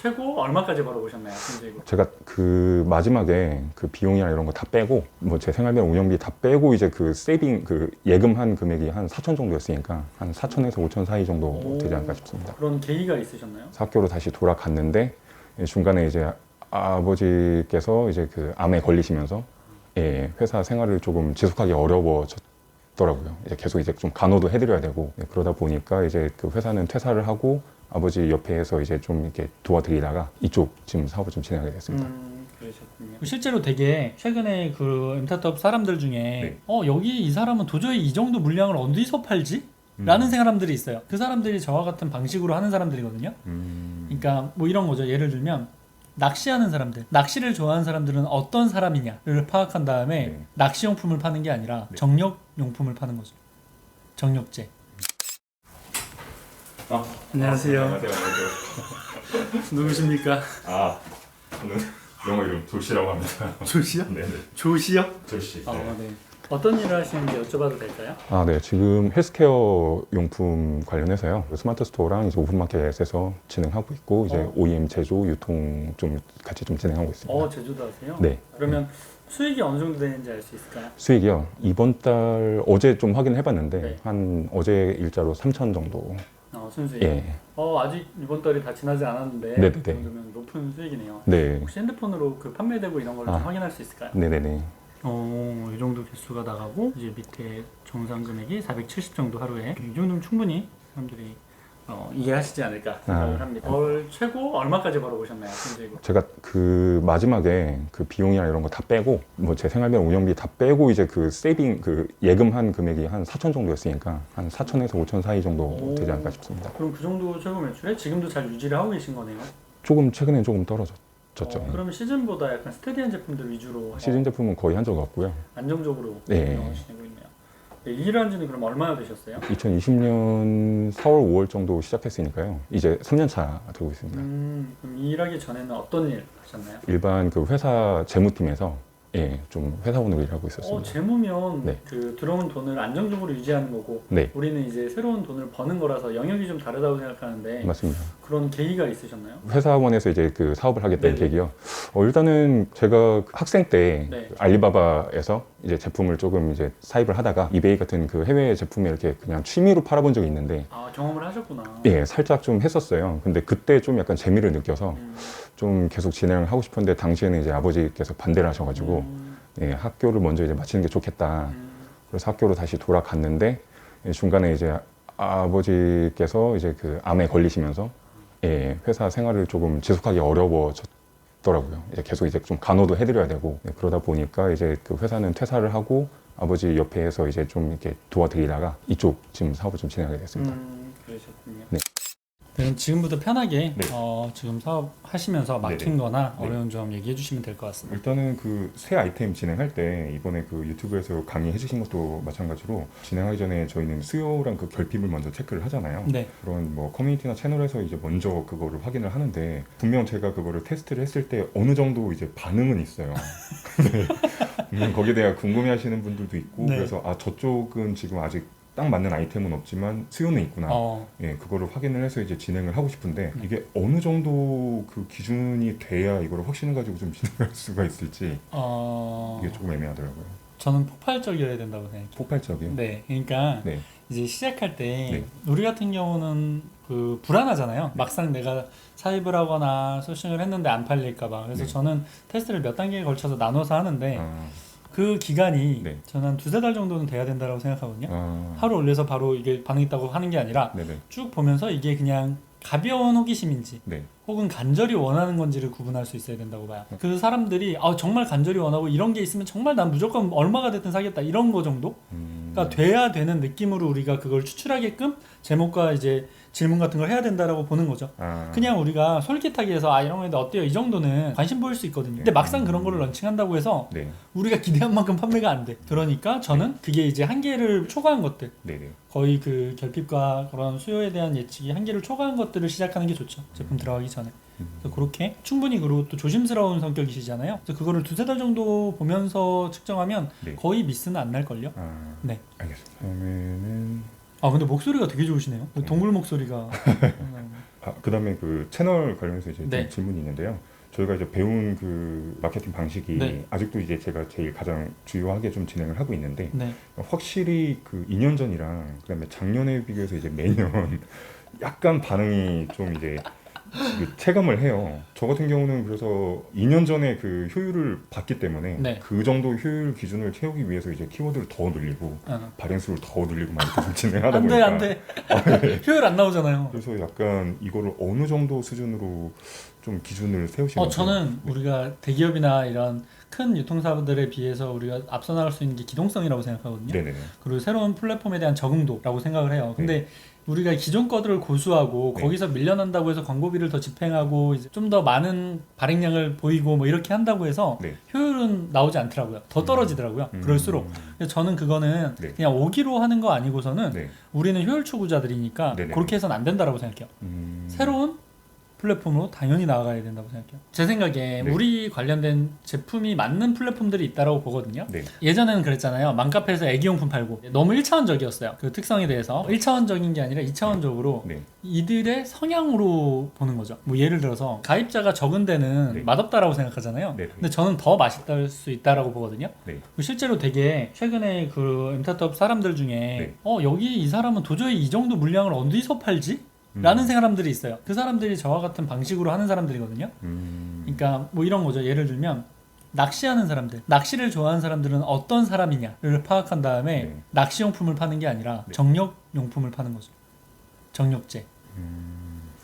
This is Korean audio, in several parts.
최고 얼마까지 벌어보셨나요? 순수익으로? 제가 그 마지막에 그 비용이나 이런 거 다 빼고 뭐 제 생활비나 운영비 다 빼고 이제 그 세이빙 그 예금한 금액이 한 4천 정도였으니까 한 4천에서 5천 사이 정도 되지 않을까 싶습니다. 그런 계기가 있으셨나요? 학교로 다시 돌아갔는데 중간에 이제 아버지께서 이제 그 암에 걸리시면서 회사 생활을 조금 지속하기 어려워졌더라고요. 이제 계속 이제 좀 간호도 해드려야 되고 그러다 보니까 이제 그 회사는 퇴사를 하고 아버지 옆에서 이제 좀 이렇게 도와드리다가 이쪽 지금 사업을 좀 진행하게 됐습니다. 그러셨군요. 실제로 되게 최근에 그 엠타트업 사람들 중에 여기 이 사람은 도저히 이 정도 물량을 어디서 팔지? 라는 사람들이 있어요. 그 사람들이 저와 같은 방식으로 하는 사람들이거든요. 그러니까 뭐 이런 거죠. 예를 들면 낚시하는 사람들, 낚시를 좋아하는 사람들은 어떤 사람이냐를 파악한 다음에 낚시용품을 파는 게 아니라 정력용품을 파는 거죠. 정력제. 안녕하세요. 누구십니까? 저는 영어 이름 조씨라고 합니다. 조시요? 네네. 조시요? 조씨. 네. 어떤 일을 하시는지 여쭤봐도 될까요? 네. 지금 헬스케어 용품 관련해서요. 스마트 스토어랑 이제 오픈마켓에서 진행하고 있고 이제 OEM 제조, 유통 좀 같이 좀 진행하고 있습니다. 제조도 하세요? 네. 그러면 수익이 어느 정도 되는지 알 수 있을까요? 수익이요. 이번 달 어제 좀 확인해봤는데 네. 한 어제 일자로 3천 정도. 순수익. 예. 아직 이번 달이 다 지나지 않았는데 네네네. 그 정도면 높은 수익이네요. 네. 혹시 핸드폰으로 그 판매되고 이런 걸 좀 확인할 수 있을까요? 네네네. 이 정도 개수가 나가고 이제 밑에 정상 금액이 470 정도 하루에 이 정도면 충분히 사람들이 이해하시지 않을까 생각을 합니다. 최고 얼마까지 벌어보셨나요? 순수익으로? 제가 그 마지막에 그 비용이나 이런 거 다 빼고 뭐 제 생활비나 운영비 다 빼고 이제 그 세이빙 그 예금한 금액이 한 4천 정도였으니까 한 4천에서 5천 사이 정도 되지 않을까 싶습니다. 그럼 그 정도 최고 매출에 지금도 잘 유지를 하고 계신 거네요? 조금 최근에 조금 떨어졌죠. 그러면 시즌보다 약간 스테디한 제품들 위주로 시즌 제품은 거의 한 적 없고요. 안정적으로 네. 운영하시고 있네요. 이 일을 한 지는 그럼 얼마나 되셨어요? 2020년 4월, 5월 정도 시작했으니까요. 이제 3년 차 되고 있습니다. 그럼 이 일하기 전에는 어떤 일 하셨나요? 일반 그 회사 재무팀에서 좀 회사원으로 일하고 있었습니다. 재무면 네. 그 들어온 돈을 안정적으로 유지하는 거고 네, 우리는 이제 새로운 돈을 버는 거라서 영역이 좀 다르다고 생각하는데 맞습니다. 그런 계기가 있으셨나요? 회사원에서 이제 그 사업을 하게 된 네네. 계기요. 일단은 제가 학생 때 네. 알리바바에서 이제 제품을 조금 이제 사입을 하다가 이베이 같은 그 해외 제품에 이렇게 그냥 취미로 팔아본 적이 있는데 경험을 하셨구나. 살짝 좀 했었어요. 근데 그때 좀 약간 재미를 느껴서 좀 계속 진행을 하고 싶은데 당시에는 이제 아버지께서 반대를 하셔가지고 학교를 먼저 이제 마치는 게 좋겠다. 그래서 학교로 다시 돌아갔는데 중간에 이제 아버지께서 이제 그 암에 걸리시면서 회사 생활을 조금 지속하기 어려워졌더라고요. 이제 계속 이제 좀 간호도 해드려야 되고 그러다 보니까 이제 그 회사는 퇴사를 하고 아버지 옆에서 이제 좀 이렇게 도와드리다가 이쪽 지금 사업을 좀 진행하게 됐습니다. 그러셨군요. 네. 그럼 지금부터 편하게 네. 지금 사업 하시면서 막힌 거나 어려운 점 얘기해 주시면 될 것 같습니다. 일단은 그 새 아이템 진행할 때 이번에 그 유튜브에서 강의해 주신 것도 마찬가지로 진행하기 전에 저희는 수요랑 그 결핍을 먼저 체크를 하잖아요. 네. 그런 뭐 커뮤니티나 채널에서 이제 먼저 그거를 확인을 하는데 분명 제가 그거를 테스트를 했을 때 어느 정도 이제 반응은 있어요. 거기에 대해 궁금해하시는 분들도 있고 그래서 저쪽은 지금 아직 딱 맞는 아이템은 없지만 수요는 있구나. 그거를 확인을 해서 이제 진행을 하고 싶은데 이게 어느 정도 그 기준이 돼야 이거를 확신을 가지고 좀 진행할 수가 있을지 이게 조금 애매하더라고요. 저는 폭발적이어야 된다고 생각해요. 폭발적이요? 네, 그러니까 이제 시작할 때 우리 같은 경우는 그 불안하잖아요. 막상 내가 사입을 하거나 소싱을 했는데 안 팔릴까봐. 그래서 저는 테스트를 몇 단계에 걸쳐서 나눠서 하는데 그 기간이 저는 한 2-3달 정도는 돼야 된다고 생각하거든요. 하루 올려서 바로 이게 반응 있다고 하는 게 아니라 쭉 보면서 이게 그냥 가벼운 호기심인지 혹은 간절히 원하는 건지를 구분할 수 있어야 된다고 봐요. 그 사람들이 정말 간절히 원하고 이런 게 있으면 정말 난 무조건 얼마가 됐든 사겠다 이런 거 정도? 그러니까 돼야 되는 느낌으로 우리가 그걸 추출하게끔 제목과 이제 질문 같은 걸 해야 된다라고 보는 거죠. 그냥 우리가 솔깃하게 해서 이런 건데 어때요? 이 정도는 관심 보일 수 있거든요. 근데 막상 그런 거를 런칭한다고 해서 우리가 기대한 만큼 판매가 안 돼. 그러니까 저는 그게 이제 한계를 초과한 것들 거의 그 결핍과 그런 수요에 대한 예측이 한계를 초과한 것들을 시작하는 게 좋죠. 제품 들어가기 전에. 그래서 그렇게 충분히 그리고 또 조심스러운 성격이시잖아요. 그래서 그거를 2-3달 정도 보면서 측정하면 거의 미스는 안 날걸요. 네. 알겠습니다. 그러면은 근데 목소리가 되게 좋으시네요. 동물 목소리가. 그다음에 그 채널 관련해서 이제 네. 좀 질문이 있는데요. 저희가 이제 배운 그 마케팅 방식이 네. 아직도 이제 제가 제일 가장 주요하게 좀 진행을 하고 있는데 네. 확실히 그 2년 전이랑 그다음에 작년에 비교해서 이제 매년 약간 반응이 좀 이제 그 체감을 해요. 저 같은 경우는 그래서 2년 전에 그 효율을 봤기 때문에 네. 그 정도 효율 기준을 채우기 위해서 이제 키워드를 더 늘리고 발행수를 더 늘리고 막 이렇게 좀 진행하다 안돼 보니까 안돼 효율 안 나오잖아요. 그래서 약간 이거를 어느 정도 수준으로 좀 기준을 세우시는 저는 우리가 대기업이나 이런 큰 유통사들에 비해서 우리가 앞서 나갈 수 있는 게 기동성이라고 생각하거든요. 네네. 그리고 새로운 플랫폼에 대한 적응도라고 생각을 해요. 근데 우리가 기존 거들을 고수하고 네. 거기서 밀려난다고 해서 광고비를 더 집행하고 좀 더 많은 발행량을 보이고 뭐 이렇게 한다고 해서 네. 효율은 나오지 않더라고요. 더 떨어지더라고요. 그럴수록. 그래서 저는 그거는 네. 그냥 오기로 하는 거 아니고서는 네. 우리는 효율 추구자들이니까 네네. 그렇게 해서는 안 된다라고 생각해요. 새로운 플랫폼으로 당연히 나아가야 된다고 생각해요. 제 생각에 네. 우리 관련된 제품이 맞는 플랫폼들이 있다고 보거든요. 네. 예전에는 그랬잖아요. 맘카페에서 애기용품 팔고 너무 1차원적이었어요. 그 특성에 대해서 1차원적인 게 아니라 2차원적으로 네. 이들의 성향으로 보는 거죠. 뭐 예를 들어서 가입자가 적은 데는 네. 맛없다라고 생각하잖아요. 네. 근데 저는 더 맛있을 수 있다라고 보거든요. 네. 실제로 되게 최근에 그 엠타톱 사람들 중에 네. 여기 이 사람은 도저히 이 정도 물량을 어디서 팔지? 라는 사람들이 있어요. 그 사람들이 저와 같은 방식으로 하는 사람들이거든요. 그러니까 뭐 이런 거죠. 예를 들면 낚시하는 사람들, 낚시를 좋아하는 사람들은 어떤 사람이냐를 파악한 다음에 네. 낚시용품을 파는 게 아니라 네. 정력용품을 파는 거죠. 정력제.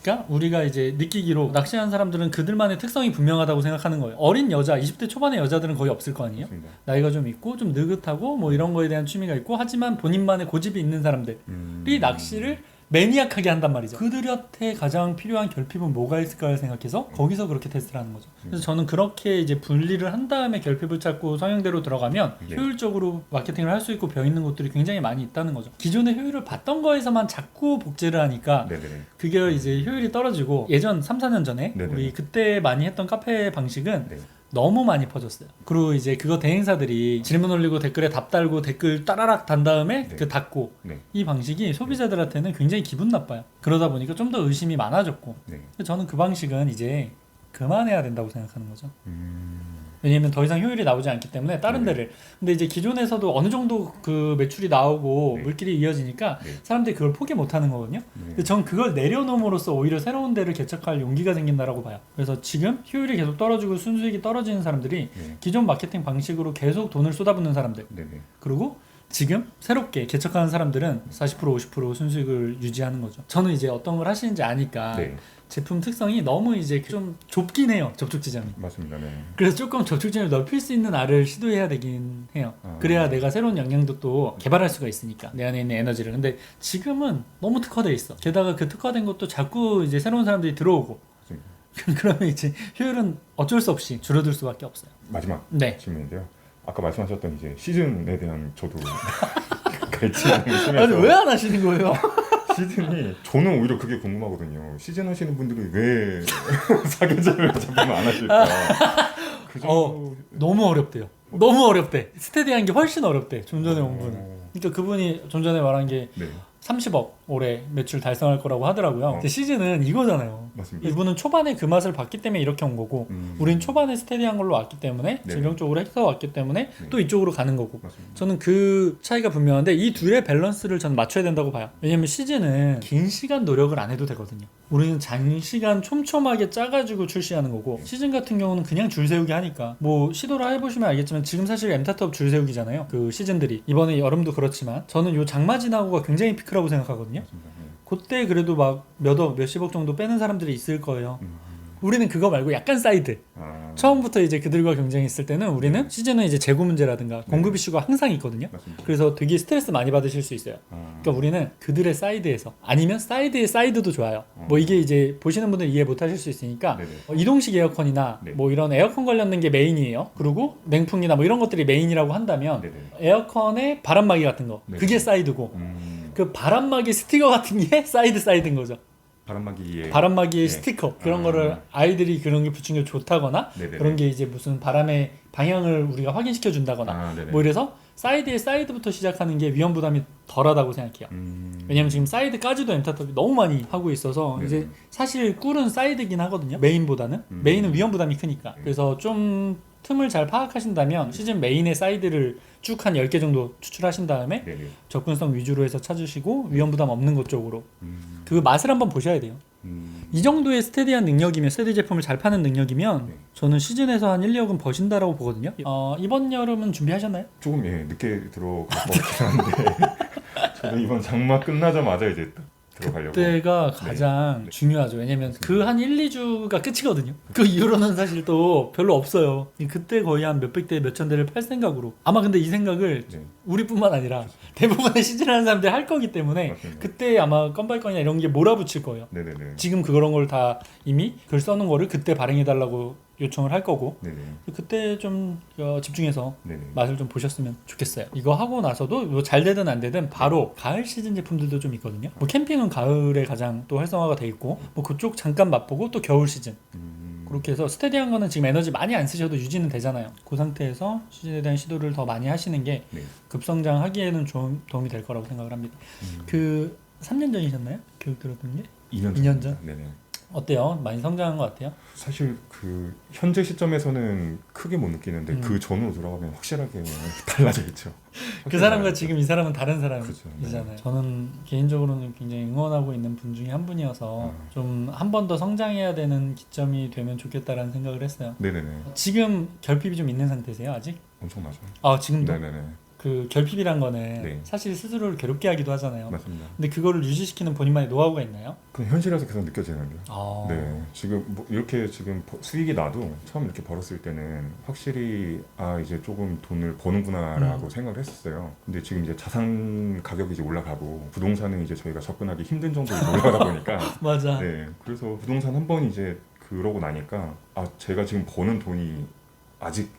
그러니까 우리가 이제 느끼기로 낚시하는 사람들은 그들만의 특성이 분명하다고 생각하는 거예요. 어린 여자, 20대 초반의 여자들은 거의 없을 거 아니에요. 맞습니다. 나이가 좀 있고 좀 느긋하고 뭐 이런 거에 대한 취미가 있고 하지만 본인만의 고집이 있는 사람들이 낚시를 매니악하게 한단 말이죠. 그들한테 가장 필요한 결핍은 뭐가 있을까를 생각해서 거기서 그렇게 테스트를 하는 거죠. 그래서 저는 그렇게 이제 분리를 한 다음에 결핍을 찾고 성향대로 들어가면 네. 효율적으로 마케팅을 할 수 있고 배어 있는 것들이 굉장히 많이 있다는 거죠. 기존의 효율을 봤던 거에서만 자꾸 복제를 하니까 네네. 그게 이제 효율이 떨어지고 예전 3, 4년 전에 네네. 우리 그때 많이 했던 카페 방식은 네. 너무 많이 퍼졌어요. 그리고 이제 그거 대행사들이 질문 올리고 댓글에 답 달고 댓글 따라락 단 다음에 네. 그 닫고 네. 이 방식이 소비자들한테는 굉장히 기분 나빠요. 그러다 보니까 좀 더 의심이 많아졌고 네. 저는 그 방식은 이제 그만해야 된다고 생각하는 거죠. 왜냐면 더 이상 효율이 나오지 않기 때문에 다른 네. 데를 근데 이제 기존에서도 어느 정도 그 매출이 나오고 네. 물길이 이어지니까 네. 사람들이 그걸 포기 못 하는 거거든요. 근데 전 그걸 내려놓음으로써 오히려 새로운 데를 개척할 용기가 생긴다라고 봐요. 그래서 지금 효율이 계속 떨어지고 순수익이 떨어지는 사람들이 네. 기존 마케팅 방식으로 계속 돈을 쏟아붓는 사람들 네네. 그리고 지금 새롭게 개척하는 사람들은 40% 50% 순수익을 유지하는 거죠. 저는 이제 어떤 걸 하시는지 아니까 네. 제품 특성이 너무 이제 좀 좁긴 해요. 접촉 지점이. 맞습니다. 네. 그래서 조금 접촉 지점을 넓힐 수 있는 알을 시도해야 되긴 해요. 아. 그래야 내가 새로운 영양도 또 개발할 수가 있으니까 내 안에 있는 에너지를. 근데 지금은 너무 특화돼 있어. 게다가 그 특화된 것도 자꾸 이제 새로운 사람들이 들어오고 맞습니다. 그러면 이제 효율은 어쩔 수 없이 줄어들 수밖에 없어요. 마지막 네. 질문인데요. 아까 말씀하셨던 이제 시즌에 대한 저도 갈증이 심해서 아니 왜 안 하시는 거예요? 시즌이 저는 오히려 그게 궁금하거든요. 시즌 하시는 분들이 왜 사계절을 제품 안 하실까? 그 정도 너무 어렵대요. 너무 어렵대. 스테디한 게 훨씬 어렵대. 좀 전에 온 분은. 그러니까 그분이 좀 전에 말한 게 네. 30억 올해 매출 달성할 거라고 하더라고요. 근데 시즌은 이거잖아요. 맞습니다. 이분은 초반에 그 맛을 봤기 때문에 이렇게 온 거고 우린 초반에 스테디한 걸로 왔기 때문에 네. 질병적으로 해서 왔기 때문에 네. 또 이쪽으로 가는 거고 맞습니다. 저는 그 차이가 분명한데 이 둘의 밸런스를 저는 맞춰야 된다고 봐요. 왜냐면 시즌은 긴 시간 노력을 안 해도 되거든요. 우리는 장시간 촘촘하게 짜가지고 출시하는 거고 시즌 같은 경우는 그냥 줄 세우기 하니까 뭐 시도를 해보시면 알겠지만 지금 사실 엠타트업 줄 세우기잖아요. 그 시즌들이 이번에 여름도 그렇지만 저는 요 장마 지나고가 굉장히 피크라고 생각하거든요. 맞습니다. 네. 그때 그래도 막 몇십억 정도 빼는 사람들이 있을 거예요. 우리는 그거 말고 약간 사이드. 아, 처음부터 이제 그들과 경쟁했을 때는 우리는 시즌은 이제 재고 문제라든가 공급 이슈가 항상 있거든요. 맞습니다. 그래서 되게 스트레스 많이 받으실 수 있어요. 아, 그러니까 우리는 그들의 사이드에서 아니면 사이드의 사이드도 좋아요. 뭐 이게 이제 보시는 분들 이해 못 하실 수 있으니까 네네. 이동식 에어컨이나 네. 뭐 이런 에어컨 관련된 게 메인이에요. 그리고 냉풍기나 뭐 이런 것들이 메인이라고 한다면 네네. 에어컨의 바람막이 같은 거 네. 그게 사이드고 음, 그 바람막이 스티커 같은 게 사이드인 거죠. 바람막이에 바람막이의 네. 스티커 그런 아. 거를 아이들이 그런 게 붙인 게 좋다거나 네네네. 그런 게 이제 무슨 바람의 방향을 우리가 확인시켜 준다거나 아, 네네. 뭐 이래서 사이드부터 시작하는 게 위험 부담이 덜하다고 생각해요. 왜냐면 지금 사이드까지도 엔터테인먼트 너무 많이 하고 있어서 네네. 이제 사실 꿀은 사이드긴 하거든요. 메인보다는 메인은 위험 부담이 크니까. 네. 그래서 좀 틈을 잘 파악하신다면 시즌 메인의 사이드를 쭉 한 10개 정도 추출하신 다음에 네네. 접근성 위주로 해서 찾으시고 위험 부담 없는 것 쪽으로 음, 그 맛을 한번 보셔야 돼요. 이 정도의 스테디한 능력이면 스테디 제품을 잘 파는 능력이면 네. 저는 시즌에서 한 1, 2억은 버신다라고 보거든요. 이번 여름은 준비하셨나요? 조금 늦게 들어갈 것 같긴 한데 저도 이번 장마 끝나자마자 이제 딱 들어가려고. 그때가 가장 네. 중요하죠. 왜냐면 그 한 1, 2주가 끝이거든요. 그 이후로는 사실 또 별로 없어요. 그때 거의 한 몇백 대, 몇천 대를 팔 생각으로. 아마 근데 이 생각을 네. 우리뿐만 아니라 대부분의 시즌하는 사람들이 할 거기 때문에 맞습니다. 그때 아마 건발건이나 이런 게 몰아붙일 거예요. 네네네. 지금 그런 걸 다 이미 글 써놓은 거를 그때 발행해달라고 요청을 할 거고 네네. 그때 좀 집중해서 네네. 맛을 좀 보셨으면 좋겠어요. 이거 하고 나서도 뭐 잘 되든 안 되든 바로 가을 시즌 제품들도 좀 있거든요. 뭐 캠핑은 가을에 가장 또 활성화가 돼 있고 뭐 그쪽 잠깐 맛보고 또 겨울 시즌 그렇게 해서 스테디한 거는 지금 에너지 많이 안 쓰셔도 유지는 되잖아요. 그 상태에서 시즌에 대한 시도를 더 많이 하시는 게 네. 급성장하기에는 좀 도움이 될 거라고 생각을 합니다. 그 3년 전이셨나요? 교육 들었던 게? 2년 2년 전? 네네. 어때요? 많이 성장한 것 같아요? 사실 그 현재 시점에서는 크게 못 느끼는데 그 전으로 돌아가면 확실하게 달라지겠죠. 그 사람과 지금 이 사람은 다른 사람이잖아요. 그렇죠. 네. 저는 개인적으로는 굉장히 응원하고 있는 분 중에 한 분이어서 좀 한 번 더 성장해야 되는 기점이 되면 좋겠다라는 생각을 했어요. 네네네. 지금 결핍이 좀 있는 상태세요, 아직? 엄청나죠. 아, 지금도? 네네네. 그 결핍이란 거는 네. 사실 스스로를 괴롭게 하기도 하잖아요. 맞습니다. 근데 그거를 유지시키는 본인만의 노하우가 있나요? 그럼 현실에서 계속 느껴지는 거예요. 아. 네, 지금 뭐 이렇게 지금 수익이 나도 처음 이렇게 벌었을 때는 확실히 이제 조금 돈을 버는구나라고 생각을 했었어요. 근데 지금 이제 자산 가격이 이제 올라가고 부동산은 이제 저희가 접근하기 힘든 정도로 올라가다 보니까 맞아. 네, 그래서 부동산 한 번 이제 그러고 나니까 제가 지금 버는 돈이 아직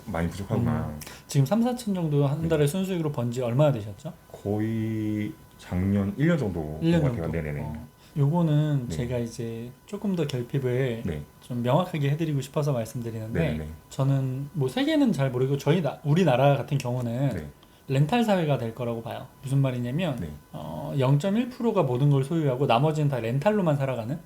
많이 부족하구나. 지금 3, 4천 정도 한 달에 순수익으로 번 지 얼마나 되셨죠? 거의 작년 1년 정도 1년 같아요. 정도. 네네네. 요거는 네. 제가 이제 조금 더 결핍을 네, 좀 명확하게 해드리고 싶어서 말씀드리는데 네네. 저는 뭐 세계는 잘 모르고 우리나라 같은 경우는 네, 렌탈 사회가 될 거라고 봐요. 무슨 말이냐면 네. 0.1%가 모든 걸 소유하고 나머지는 다 렌탈로만 살아가는.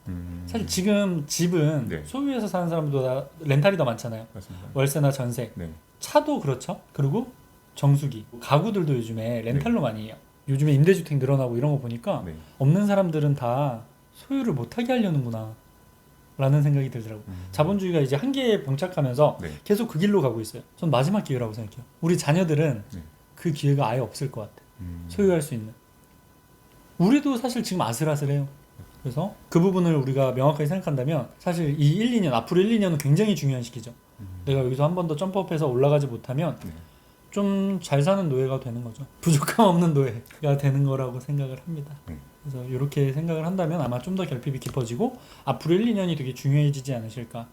사실 지금 집은 네. 소유해서 사는 사람보다 렌탈이 더 많잖아요. 맞습니다. 월세나 전세, 네, 차도 그렇죠. 그리고 정수기, 가구들도 요즘에 렌탈로 많이 해요. 요즘에 임대주택 늘어나고 이런 거 보니까 네. 없는 사람들은 다 소유를 못하게 하려는구나 라는 생각이 들더라고요. 자본주의가 이제 한계에 봉착하면서 네. 계속 그 길로 가고 있어요. 전 마지막 기회라고 생각해요. 우리 자녀들은 네. 그 기회가 아예 없을 것 같아. 소유할 수 있는. 우리도 사실 지금 아슬아슬해요. 그래서 그 부분을 우리가 명확하게 생각한다면 사실 이 1, 2년, 앞으로 1, 2년은 굉장히 중요한 시기죠. 내가 여기서 한 번 더 점프업해서 올라가지 못하면 네. 좀 잘 사는 노예가 되는 거죠. 부족함 없는 노예가 되는 거라고 생각을 합니다. 그래서 이렇게 생각을 한다면 아마 좀 더 결핍이 깊어지고 앞으로 1, 2년이 되게 중요해지지 않으실까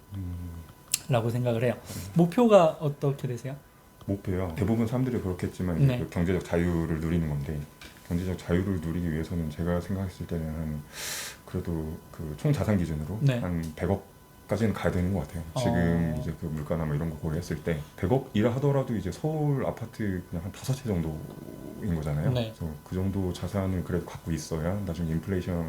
라고 생각을 해요. 목표가 어떻게 되세요? 목표요. 대부분 사람들이 그렇겠지만 이제 네. 그 경제적 자유를 누리는 건데 경제적 자유를 누리기 위해서는 제가 생각했을 때는 한 그래도 그 총 자산 기준으로 네. 한 100억까지는 가야 되는 것 같아요. 지금 이제 그 물가나 뭐 이런 거 고려했을 때 100억이라 하더라도 이제 서울 아파트 그냥 한 5채 정도인 거잖아요. 네. 그래서 그 정도 자산을 그래도 갖고 있어야 나중에 인플레이션이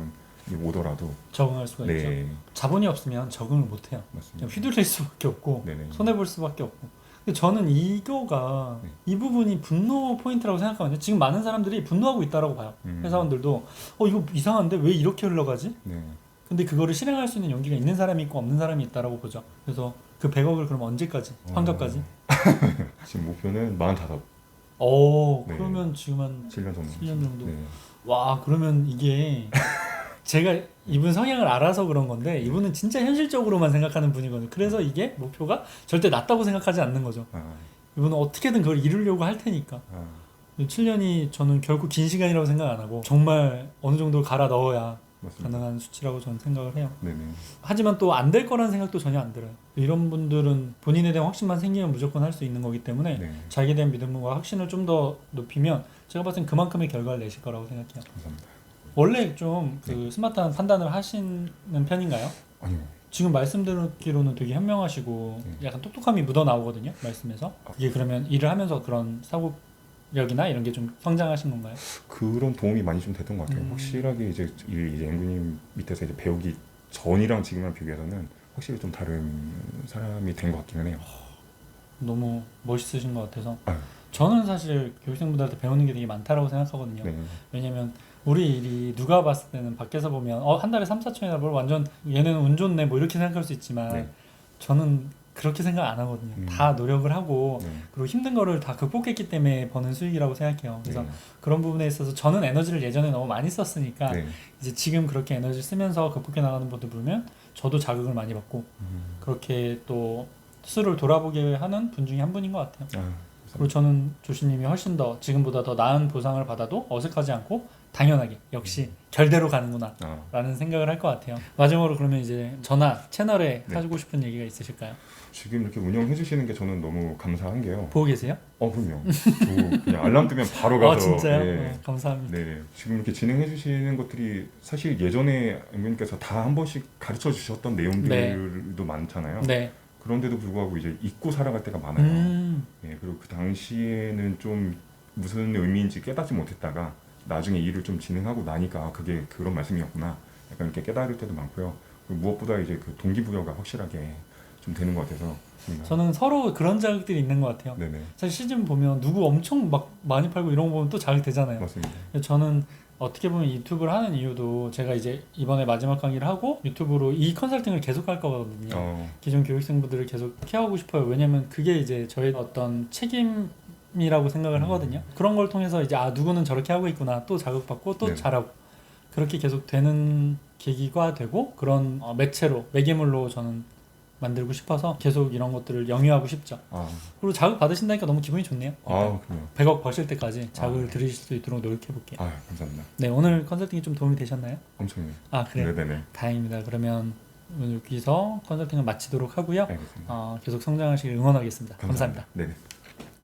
오더라도 적응할 수가 있죠. 네, 자본이 없으면 적응을 못 해요. 맞습니다. 그냥 휘둘릴 수밖에 없고 네네. 손해볼 수밖에 없고. 근데 저는 이거가 네. 이 부분이 분노 포인트라고 생각하거든요. 지금 많은 사람들이 분노하고 있다라고 봐요. 회사원들도 이거 이상한데 왜 이렇게 흘러가지? 네. 근데 그거를 실행할 수 있는 용기가 있는 사람이 있고 없는 사람이 있다라고 보죠. 그래서 그 100억을 그럼 언제까지? 환갑까지? 지금 목표는 45. 네. 그러면 지금 한 7년 정도. 7년 정도. 네. 와, 그러면 이게 제가 이분 성향을 알아서 그런 건데 이분은 진짜 현실적으로만 생각하는 분이거든요. 그래서 이게 목표가 절대 낮다고 생각하지 않는 거죠. 이분은 어떻게든 그걸 이루려고 할 테니까. 7년이 저는 결코 긴 시간이라고 생각 안 하고 정말 어느 정도 갈아 넣어야 맞습니다. 가능한 수치라고 저는 생각을 해요. 네네. 하지만 또 안 될 거라는 생각도 전혀 안 들어요. 이런 분들은 본인에 대한 확신만 생기면 무조건 할 수 있는 거기 때문에 네. 자기에 대한 믿음과 확신을 좀 더 높이면 제가 봤을 땐 그만큼의 결과를 내실 거라고 생각해요. 감사합니다. 원래 좀 그 스마트한 판단을 하시는 편인가요? 아니요. 지금 말씀 듣기로는 되게 현명하시고 약간 똑똑함이 묻어 나오거든요, 말씀에서. 이게 그러면 일을 하면서 그런 사고력이나 이런 게 좀 성장하신 건가요? 그런 도움이 많이 좀 됐던 것 같아요. 확실하게 이제 앵구님 밑에서 이제 배우기 전이랑 지금이랑 비교해서는 확실히 좀 다른 사람이 된 것 같기는 해요. 너무 멋있으신 것 같아서. 아유. 저는 사실 교육생분들한테 배우는 게 되게 많다라고 생각하거든요. 네. 왜냐면 우리 일이 누가 봤을 때는 밖에서 보면 한 달에 3, 4천이나 뭘 완전 얘는 운 좋네 뭐 이렇게 생각할 수 있지만 네. 저는 그렇게 생각 안 하거든요. 다 노력을 하고 네. 그리고 힘든 거를 다 극복했기 때문에 버는 수익이라고 생각해요. 그래서 네. 그런 부분에 있어서 저는 에너지를 예전에 너무 많이 썼으니까 네. 이제 지금 그렇게 에너지를 쓰면서 극복해 나가는 분들 보면 저도 자극을 많이 받고 그렇게 또 스스로를 돌아보게 하는 분 중에 한 분인 것 같아요. 그리고 저는 조씨님이 훨씬 더 지금보다 더 나은 보상을 받아도 어색하지 않고 당연하게 역시 결대로 가는구나 라는 생각을 할 것 같아요. 마지막으로 그러면 이제 저나 채널에 네. 하고 싶은 얘기가 있으실까요? 지금 이렇게 운영해 주시는 게 저는 너무 감사한 게요. 보고 계세요? 그럼요. 저 그냥 알람 뜨면 바로 가서. 진짜요? 네. 감사합니다. 네. 지금 이렇게 진행해 주시는 것들이 사실 예전에 앵구님께서 다 한 번씩 가르쳐 주셨던 내용들도 많잖아요. 네. 그런데도 불구하고 이제 잊고 살아갈 때가 많아요. 네. 그리고 그 당시에는 좀 무슨 의미인지 깨닫지 못했다가 나중에 일을 좀 진행하고 나니까 그게 그런 말씀이었구나. 약간 이렇게 깨달을 때도 많고요. 그리고 무엇보다 이제 그 동기부여가 확실하게 좀 되는 것 같아서. 저는 서로 그런 자극들이 있는 것 같아요. 네네. 사실 시즌 보면 누구 엄청 막 많이 팔고 이런 거 보면 또 자극되잖아요. 맞습니다. 저는 어떻게 보면 유튜브를 하는 이유도 제가 이제 이번에 마지막 강의를 하고 유튜브로 이 컨설팅을 계속 할 거거든요. 기존 교육생분들을 계속 케어하고 싶어요. 왜냐면 그게 이제 저의 어떤 책임이라고 생각을 하거든요. 그런 걸 통해서 이제 누구는 저렇게 하고 있구나 또 자극받고 또 네. 잘하고 그렇게 계속 되는 계기가 되고 그런 매체로 매개물로 저는 만들고 싶어서 계속 이런 것들을 영위하고 싶죠. 그리고 자극 받으신다니까 너무 기분이 좋네요. 그럼요. 100억 버실 때까지 자극을 드리실 수 있도록 노력해볼게요. 감사합니다. 네, 오늘 컨설팅이 좀 도움이 되셨나요? 엄청요. 그래요? 네네네. 다행입니다. 그러면 오늘 여기서 컨설팅을 마치도록 하고요. 알겠습니다. 계속 성장하시길 응원하겠습니다. 감사합니다. 네네.